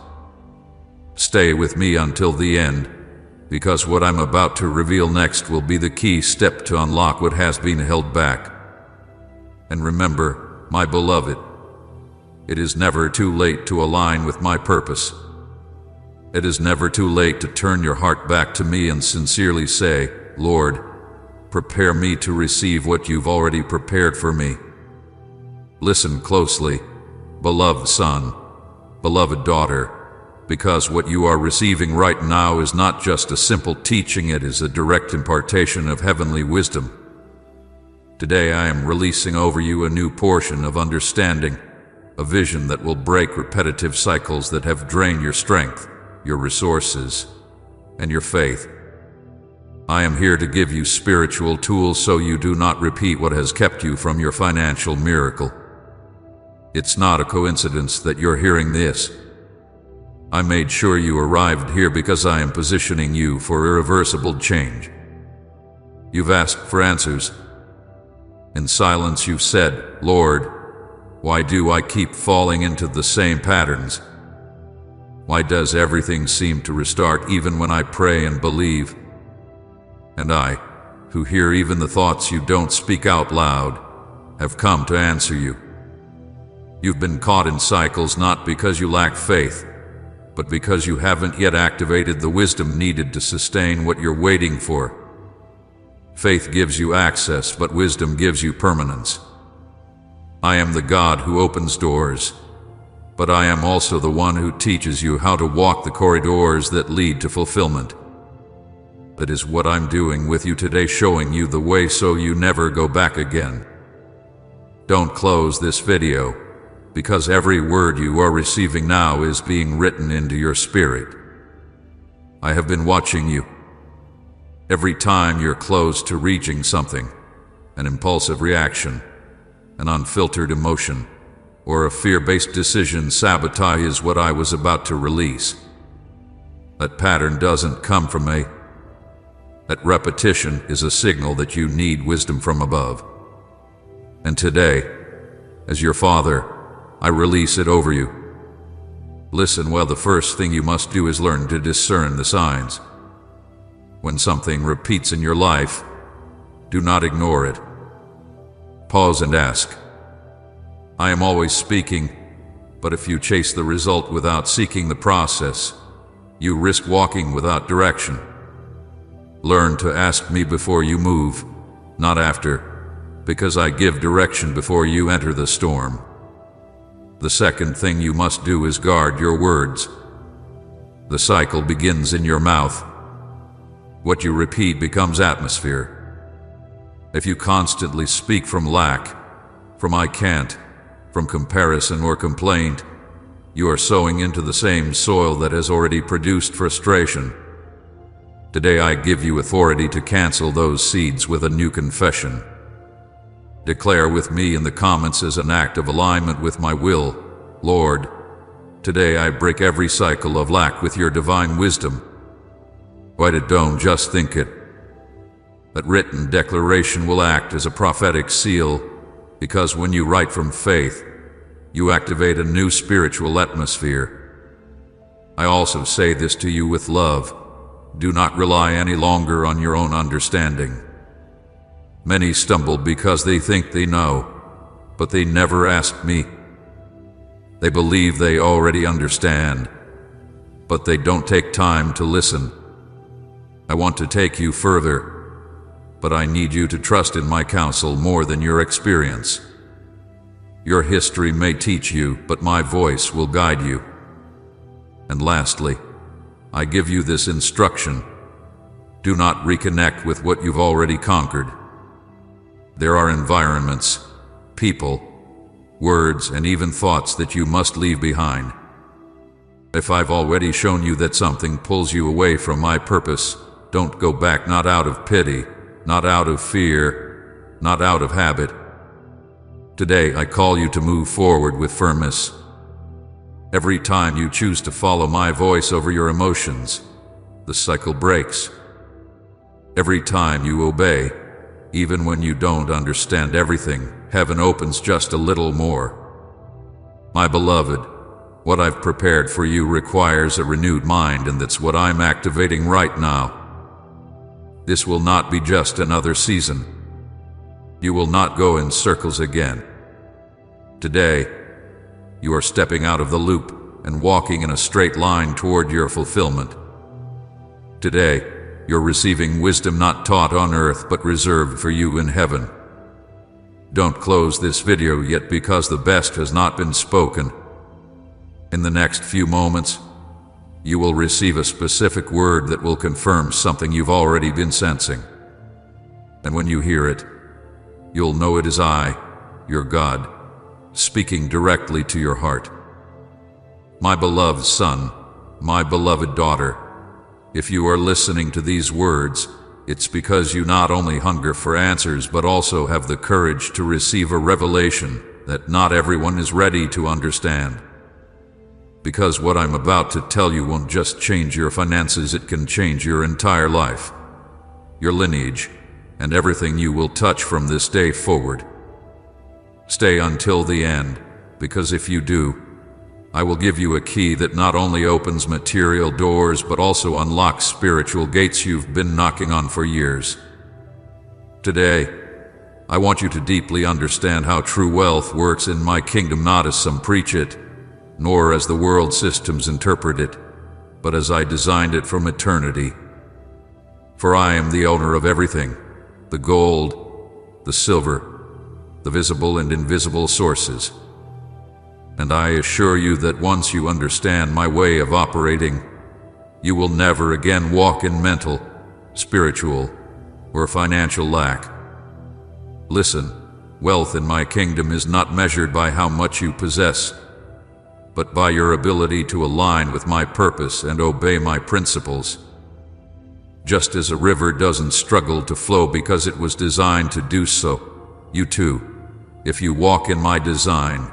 Stay with me until the end, because what I'm about to reveal next will be the key step to unlock what has been held back. And remember, my beloved, it is never too late to align with my purpose. It is never too late to turn your heart back to me and sincerely say, Lord, prepare me to receive what you've already prepared for me. Listen closely, beloved son, beloved daughter, because what you are receiving right now is not just a simple teaching, it is a direct impartation of heavenly wisdom. Today I am releasing over you a new portion of understanding, a vision that will break repetitive cycles that have drained your strength, your resources, and your faith. I am here to give you spiritual tools so you do not repeat what has kept you from your financial miracle. It's not a coincidence that you're hearing this. I made sure you arrived here because I am positioning you for irreversible change. You've asked for answers. In silence you've said, Lord, why do I keep falling into the same patterns? Why does everything seem to restart even when I pray and believe? And I, who hear even the thoughts you don't speak out loud, have come to answer you. You've been caught in cycles not because you lack faith, but because you haven't yet activated the wisdom needed to sustain what you're waiting for. Faith gives you access, but wisdom gives you permanence. I am the God who opens doors, but I am also the one who teaches you how to walk the corridors that lead to fulfillment. That is what I'm doing with you today, showing you the way so you never go back again. Don't close this video, because every word you are receiving now is being written into your spirit. I have been watching you. Every time you're close to reaching something, an impulsive reaction, an unfiltered emotion, or a fear-based decision sabotages what I was about to release. That pattern doesn't come from me. That repetition is a signal that you need wisdom from above. And today, as your Father, I release it over you. Listen well, the first thing you must do is learn to discern the signs. When something repeats in your life, do not ignore it. Pause and ask. I am always speaking, but if you chase the result without seeking the process, you risk walking without direction. Learn to ask me before you move, not after, because I give direction before you enter the storm. The second thing you must do is guard your words. The cycle begins in your mouth. What you repeat becomes atmosphere. If you constantly speak from lack, from I can't, from comparison or complaint, you are sowing into the same soil that has already produced frustration. Today I give you authority to cancel those seeds with a new confession. Declare with me in the comments as an act of alignment with my will, Lord, today I break every cycle of lack with your divine wisdom. Write it, don't just think it. That written declaration will act as a prophetic seal, because when you write from faith, you activate a new spiritual atmosphere. I also say this to you with love. Do not rely any longer on your own understanding. Many stumble because they think they know, but they never ask me. They believe they already understand, but they don't take time to listen. I want to take you further, but I need you to trust in my counsel more than your experience. Your history may teach you, but my voice will guide you. And lastly, I give you this instruction. Do not reconnect with what you've already conquered. There are environments, people, words, and even thoughts that you must leave behind. If I've already shown you that something pulls you away from my purpose, don't go back, not out of pity, not out of fear, not out of habit. Today I call you to move forward with firmness. Every time you choose to follow my voice over your emotions, the cycle breaks. Every time you obey, even when you don't understand everything, heaven opens just a little more. My beloved, what I've prepared for you requires a renewed mind, and that's what I'm activating right now. This will not be just another season. You will not go in circles again. Today, you are stepping out of the loop and walking in a straight line toward your fulfillment. Today, you're receiving wisdom not taught on earth but reserved for you in heaven. Don't close this video yet, because the best has not been spoken. In the next few moments, you will receive a specific word that will confirm something you've already been sensing. And when you hear it, you'll know it is I, your God, speaking directly to your heart. My beloved son, my beloved daughter, if you are listening to these words, it's because you not only hunger for answers but also have the courage to receive a revelation that not everyone is ready to understand. Because what I'm about to tell you won't just change your finances, it can change your entire life, your lineage, and everything you will touch from this day forward. Stay until the end, because if you do, I will give you a key that not only opens material doors but also unlocks spiritual gates you've been knocking on for years. Today, I want you to deeply understand how true wealth works in my kingdom, not as some preach it, nor as the world systems interpret it, but as I designed it from eternity. For I am the owner of everything, the gold, the silver, the visible and invisible sources. And I assure you that once you understand my way of operating, you will never again walk in mental, spiritual, or financial lack. Listen, wealth in my kingdom is not measured by how much you possess, but by your ability to align with my purpose and obey my principles. Just as a river doesn't struggle to flow because it was designed to do so, you too, if you walk in my design,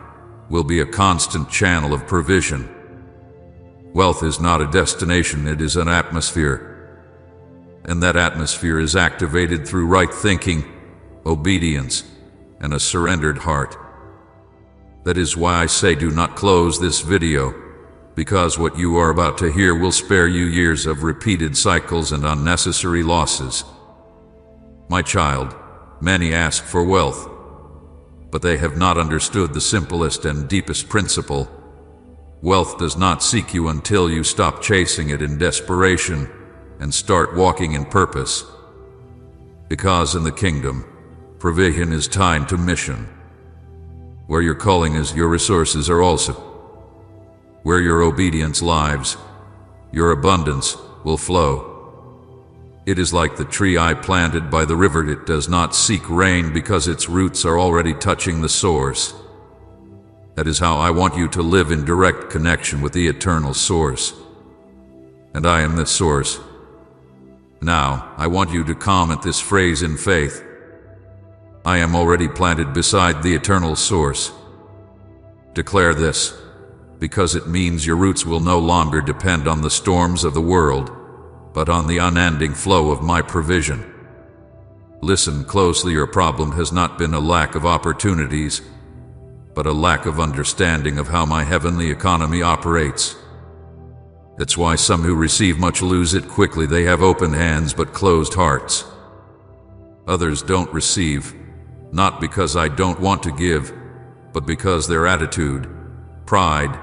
will be a constant channel of provision. Wealth is not a destination, it is an atmosphere. And that atmosphere is activated through right thinking, obedience, and a surrendered heart. That is why I say do not close this video, because what you are about to hear will spare you years of repeated cycles and unnecessary losses. My child, many ask for wealth, but they have not understood the simplest and deepest principle. Wealth does not seek you until you stop chasing it in desperation and start walking in purpose. Because in the kingdom, provision is tied to mission. Where your calling is, your resources are also. Where your obedience lives, your abundance will flow. It is like the tree I planted by the river. It does not seek rain because its roots are already touching the source. That is how I want you to live, in direct connection with the eternal source. And I am the source. Now, I want you to comment this phrase in faith. I am already planted beside the eternal source. Declare this, because it means your roots will no longer depend on the storms of the world, but on the unending flow of my provision. Listen closely. Your problem has not been a lack of opportunities, but a lack of understanding of how my heavenly economy operates. That's why some who receive much lose it quickly. They have open hands but closed hearts. Others don't receive, not because I don't want to give, but because their attitude, pride,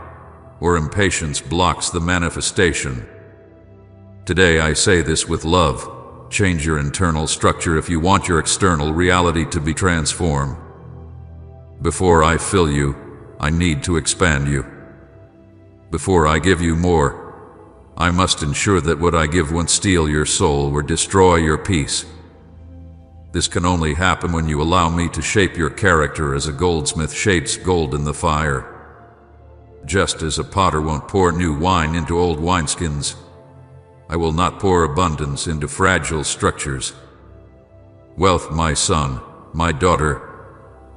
or impatience blocks the manifestation. Today I say this with love. Change your internal structure if you want your external reality to be transformed. Before I fill you, I need to expand you. Before I give you more, I must ensure that what I give won't steal your soul or destroy your peace. This can only happen when you allow me to shape your character as a goldsmith shapes gold in the fire. Just as a potter won't pour new wine into old wineskins, I will not pour abundance into fragile structures. Wealth, my son, my daughter,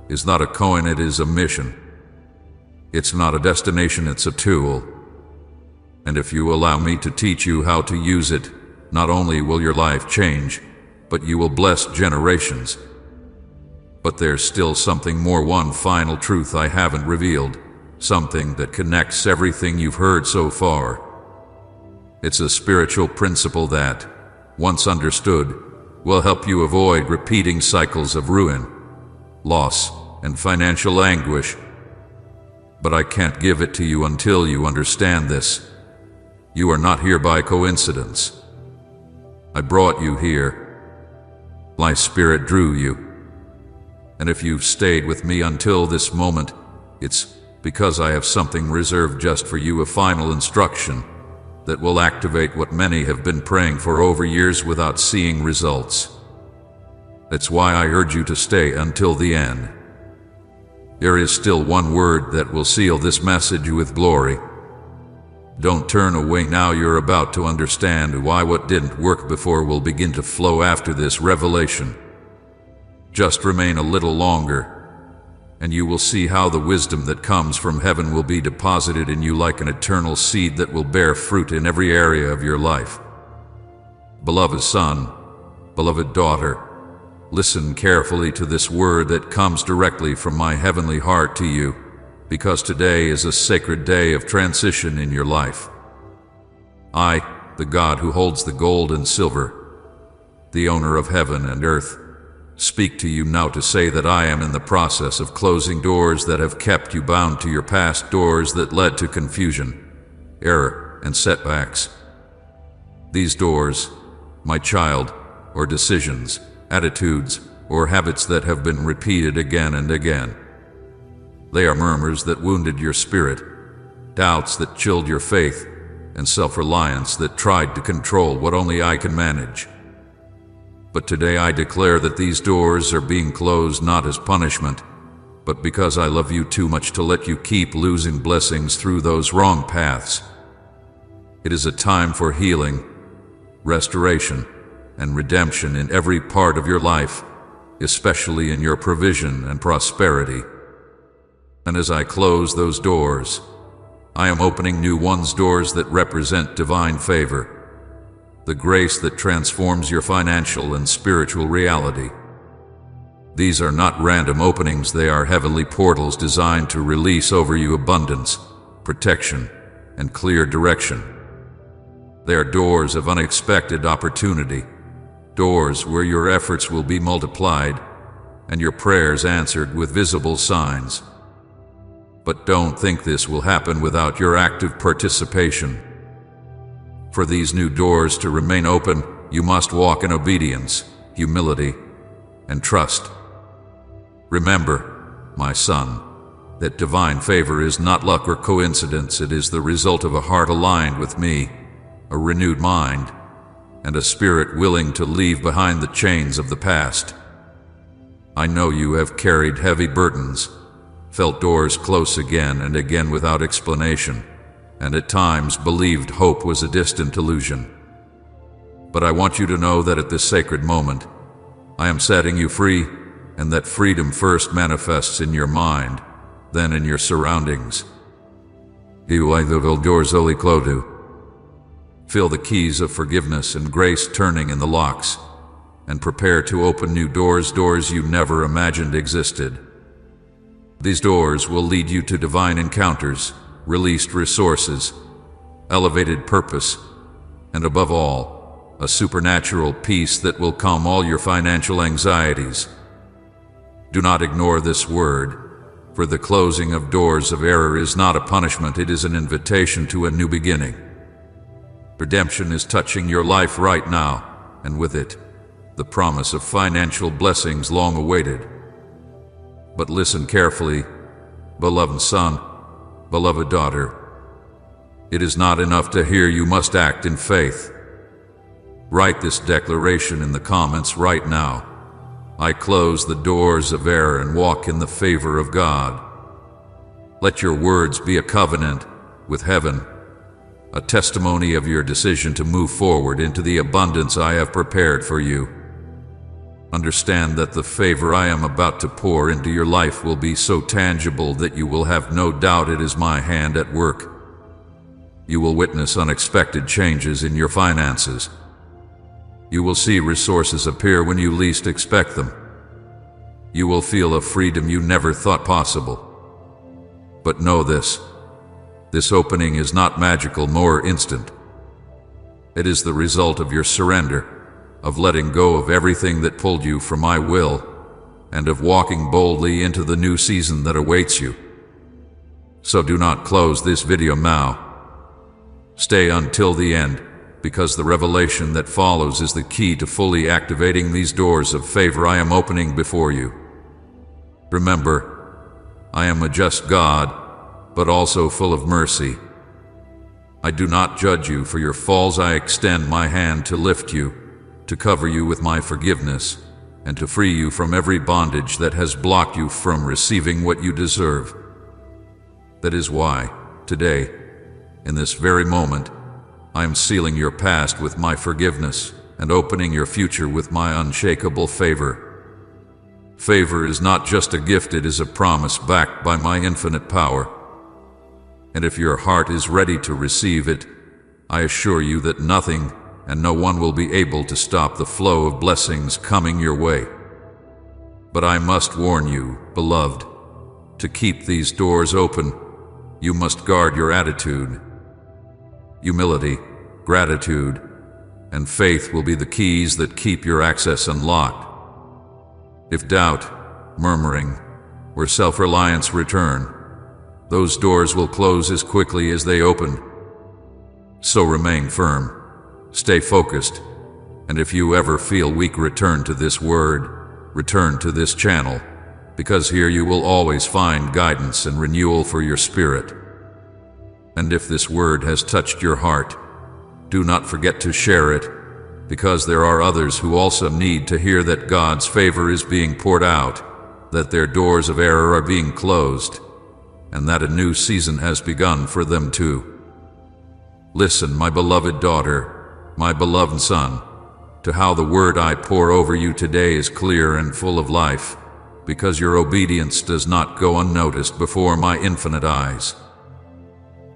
is not a coin, it is a mission. It's not a destination, it's a tool. And if you allow me to teach you how to use it, not only will your life change, but you will bless generations. But there's still something more, one final truth I haven't revealed, something that connects everything you've heard so far. It's a spiritual principle that, once understood, will help you avoid repeating cycles of ruin, loss, and financial anguish. But I can't give it to you until you understand this. You are not here by coincidence. I brought you here. My spirit drew you. And if you've stayed with me until this moment, it's because I have something reserved just for you, a final instruction that will activate what many have been praying for over years without seeing results. That's why I urge you to stay until the end. There is still one word that will seal this message with glory. Don't turn away now. You're about to understand why what didn't work before will begin to flow after this revelation. Just remain a little longer, and you will see how the wisdom that comes from heaven will be deposited in you like an eternal seed that will bear fruit in every area of your life. Beloved son, beloved daughter, listen carefully to this word that comes directly from my heavenly heart to you, because today is a sacred day of transition in your life. I, the God who holds the gold and silver, the owner of heaven and earth, speak to you now to say that I am in the process of closing doors that have kept you bound to your past, doors that led to confusion, error, and setbacks. These doors, my child, are decisions, attitudes, or habits that have been repeated again and again. They are murmurs that wounded your spirit, doubts that chilled your faith, and self-reliance that tried to control what only I can manage. But today I declare that these doors are being closed not as punishment, but because I love you too much to let you keep losing blessings through those wrong paths. It is a time for healing, restoration, and redemption in every part of your life, especially in your provision and prosperity. And as I close those doors, I am opening new ones, doors that represent divine favor, the grace that transforms your financial and spiritual reality. These are not random openings, they are heavenly portals designed to release over you abundance, protection, and clear direction. They are doors of unexpected opportunity, doors where your efforts will be multiplied and your prayers answered with visible signs. But don't think this will happen without your active participation. For these new doors to remain open, you must walk in obedience, humility, and trust. Remember, my son, that divine favor is not luck or coincidence. It is the result of a heart aligned with me, a renewed mind, and a spirit willing to leave behind the chains of the past. I know you have carried heavy burdens, felt doors close again and again without explanation, and at times believed hope was a distant illusion. But I want you to know that at this sacred moment, I am setting you free, and that freedom first manifests in your mind, then in your surroundings. Feel the keys of forgiveness and grace turning in the locks, and prepare to open new doors you never imagined existed. These doors will lead you to divine encounters, released resources, elevated purpose, and above all, a supernatural peace that will calm all your financial anxieties. Do not ignore this word, for the closing of doors of error is not a punishment, it is an invitation to a new beginning. Redemption is touching your life right now, and with it, the promise of financial blessings long awaited. But listen carefully, beloved son, beloved daughter. It is not enough to hear, you must act in faith. Write this declaration in the comments right now. I close the doors of error and walk in the favor of God. Let your words be a covenant with heaven, a testimony of your decision to move forward into the abundance I have prepared for you. Understand that the favor I am about to pour into your life will be so tangible that you will have no doubt it is my hand at work. You will witness unexpected changes in your finances. You will see resources appear when you least expect them. You will feel a freedom you never thought possible. But know this opening is not magical nor instant. It is the result of your surrender, of letting go of everything that pulled you from my will, and of walking boldly into the new season that awaits you. So do not close this video now. Stay until the end, because the revelation that follows is the key to fully activating these doors of favor I am opening before you. Remember, I am a just God, but also full of mercy. I do not judge you for your falls. I extend my hand to lift you, to cover you with my forgiveness, and to free you from every bondage that has blocked you from receiving what you deserve. That is why, today, in this very moment, I am sealing your past with my forgiveness and opening your future with my unshakable favor. Favor is not just a gift, it is a promise backed by my infinite power. And if your heart is ready to receive it, I assure you that nothing and no one will be able to stop the flow of blessings coming your way. But I must warn you, beloved, to keep these doors open, you must guard your attitude. Humility, gratitude, and faith will be the keys that keep your access unlocked. If doubt, murmuring, or self-reliance return, those doors will close as quickly as they opened. So remain firm, stay focused, and if you ever feel weak, return to this word, return to this channel, because here you will always find guidance and renewal for your spirit. And if this word has touched your heart, do not forget to share it, because there are others who also need to hear that God's favor is being poured out, that their doors of error are being closed, and that a new season has begun for them too. Listen, my beloved daughter, my beloved son, to how the word I pour over you today is clear and full of life, because your obedience does not go unnoticed before my infinite eyes.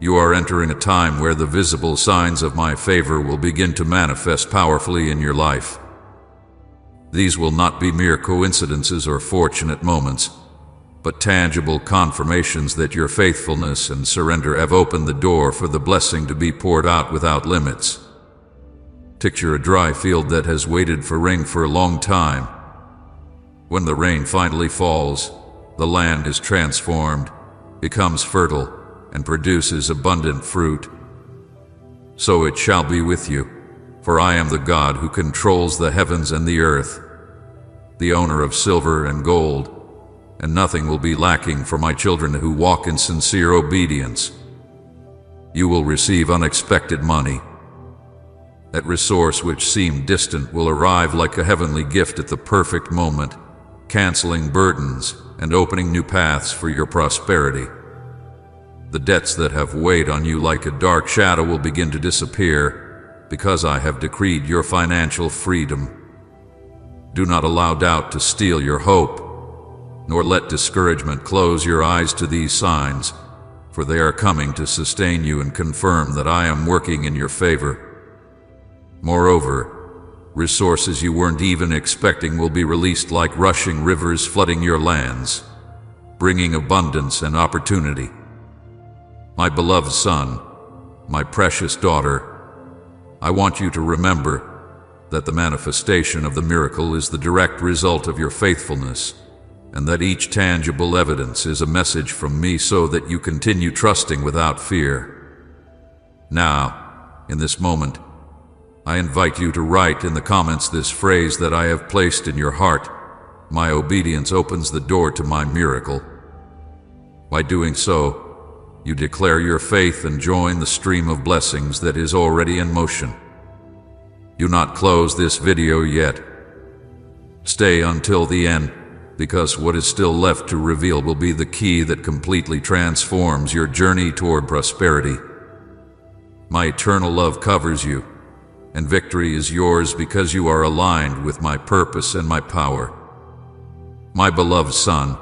You are entering a time where the visible signs of my favor will begin to manifest powerfully in your life. These will not be mere coincidences or fortunate moments, but tangible confirmations that your faithfulness and surrender have opened the door for the blessing to be poured out without limits. Picture a dry field that has waited for rain for a long time. When the rain finally falls, the land is transformed, becomes fertile, and produces abundant fruit. So it shall be with you, for I am the God who controls the heavens and the earth, the owner of silver and gold, and nothing will be lacking for my children who walk in sincere obedience. You will receive unexpected money, That resource which seemed distant will arrive like a heavenly gift at the perfect moment, canceling burdens and opening new paths for your prosperity. The debts that have weighed on you like a dark shadow will begin to disappear because I have decreed your financial freedom. Do not allow doubt to steal your hope, nor let discouragement close your eyes to these signs, for they are coming to sustain you and confirm that I am working in your favor. Moreover, resources you weren't even expecting will be released like rushing rivers flooding your lands, bringing abundance and opportunity. My beloved son, my precious daughter, I want you to remember that the manifestation of the miracle is the direct result of your faithfulness, and that each tangible evidence is a message from me so that you continue trusting without fear. Now, in this moment, I invite you to write in the comments this phrase that I have placed in your heart: my obedience opens the door to my miracle. By doing so, you declare your faith and join the stream of blessings that is already in motion. Do not close this video yet. Stay until the end, because what is still left to reveal will be the key that completely transforms your journey toward prosperity. My eternal love covers you, and victory is yours because you are aligned with my purpose and my power. My beloved son,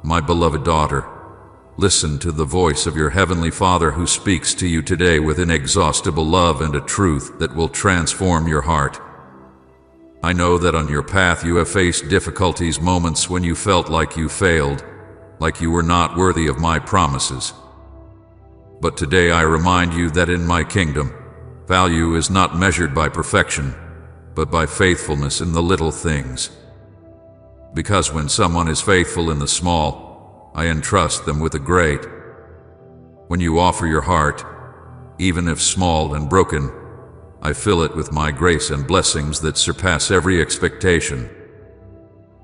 my beloved daughter, listen to the voice of your Heavenly Father who speaks to you today with inexhaustible love and a truth that will transform your heart. I know that on your path you have faced difficulties, moments when you felt like you failed, like you were not worthy of my promises. But today I remind you that in my kingdom, value is not measured by perfection, but by faithfulness in the little things. Because when someone is faithful in the small, I entrust them with the great. When you offer your heart, even if small and broken, I fill it with my grace and blessings that surpass every expectation.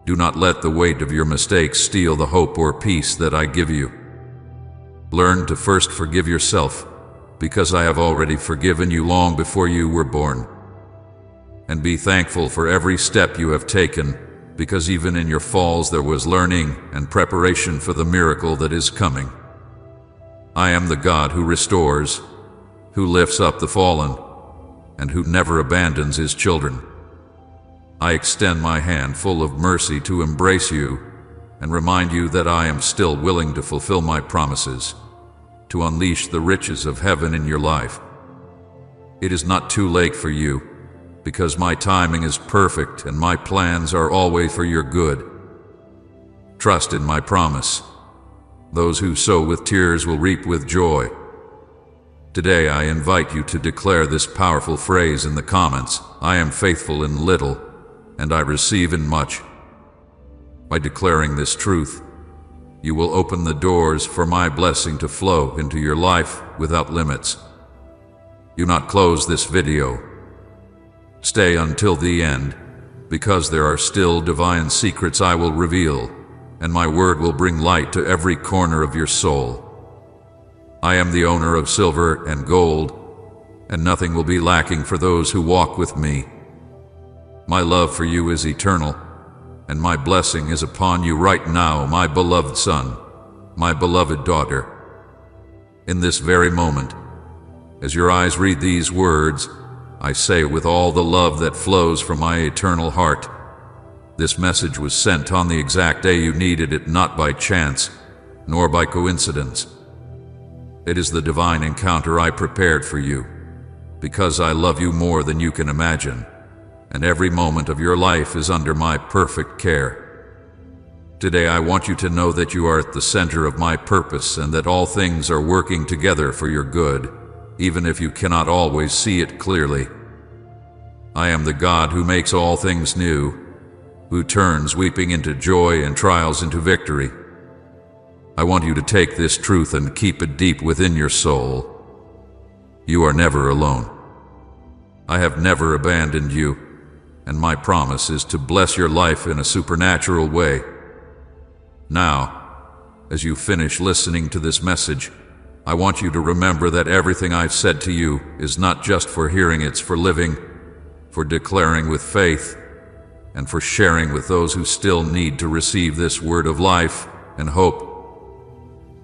Do not let the weight of your mistakes steal the hope or peace that I give you. Learn to first forgive yourself, because I have already forgiven you long before you were born. And be thankful for every step you have taken, because even in your falls there was learning and preparation for the miracle that is coming. I am the God who restores, who lifts up the fallen, and who never abandons his children. I extend my hand full of mercy to embrace you and remind you that I am still willing to fulfill my promises, to unleash the riches of heaven in your life. It is not too late for you, because my timing is perfect and my plans are always for your good. Trust in my promise. Those who sow with tears will reap with joy. Today I invite you to declare this powerful phrase in the comments: I am faithful in little, and I receive in much. By declaring this truth, you will open the doors for my blessing to flow into your life without limits. Do not close this video. Stay until the end, because there are still divine secrets I will reveal, and my word will bring light to every corner of your soul. I am the owner of silver and gold, and nothing will be lacking for those who walk with me. My love for you is eternal, and my blessing is upon you right now, my beloved son, my beloved daughter. In this very moment, as your eyes read these words, I say with all the love that flows from my eternal heart, this message was sent on the exact day you needed it, not by chance, nor by coincidence. It is the divine encounter I prepared for you, because I love you more than you can imagine, and every moment of your life is under my perfect care. Today I want you to know that you are at the center of my purpose and that all things are working together for your good, even if you cannot always see it clearly. I am the God who makes all things new, who turns weeping into joy and trials into victory. I want you to take this truth and keep it deep within your soul. You are never alone. I have never abandoned you, and my promise is to bless your life in a supernatural way. Now, as you finish listening to this message, I want you to remember that everything I've said to you is not just for hearing, it's for living, for declaring with faith, and for sharing with those who still need to receive this word of life and hope.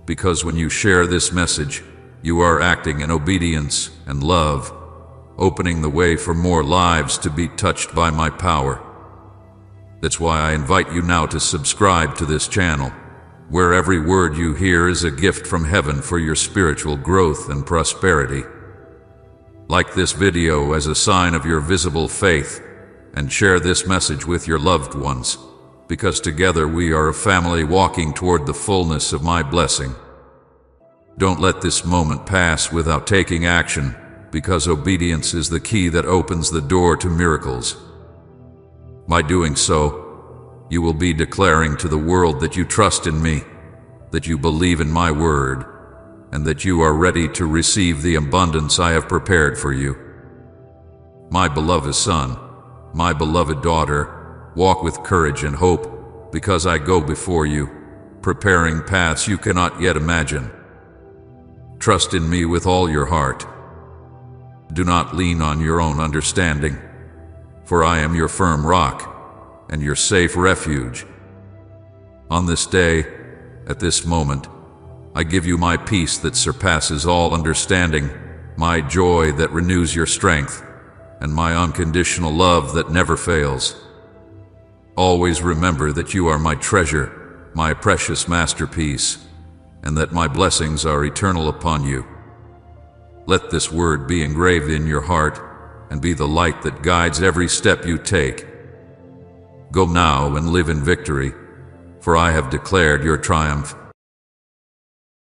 Because when you share this message, you are acting in obedience and love, opening the way for more lives to be touched by my power. That's why I invite you now to subscribe to this channel, where every word you hear is a gift from heaven for your spiritual growth and prosperity. Like this video as a sign of your visible faith, and share this message with your loved ones, because together we are a family walking toward the fullness of my blessing. Don't let this moment pass without taking action, because obedience is the key that opens the door to miracles. By doing so, you will be declaring to the world that you trust in me, that you believe in my word, and that you are ready to receive the abundance I have prepared for you. My beloved son, my beloved daughter, walk with courage and hope, because I go before you, preparing paths you cannot yet imagine. Trust in me with all your heart. Do not lean on your own understanding, for I am your firm rock and your safe refuge. On this day, at this moment, I give you my peace that surpasses all understanding, my joy that renews your strength, and my unconditional love that never fails. Always remember that you are my treasure, my precious masterpiece, and that my blessings are eternal upon you. Let this word be engraved in your heart and be the light that guides every step you take. Go now and live in victory, for I have declared your triumph.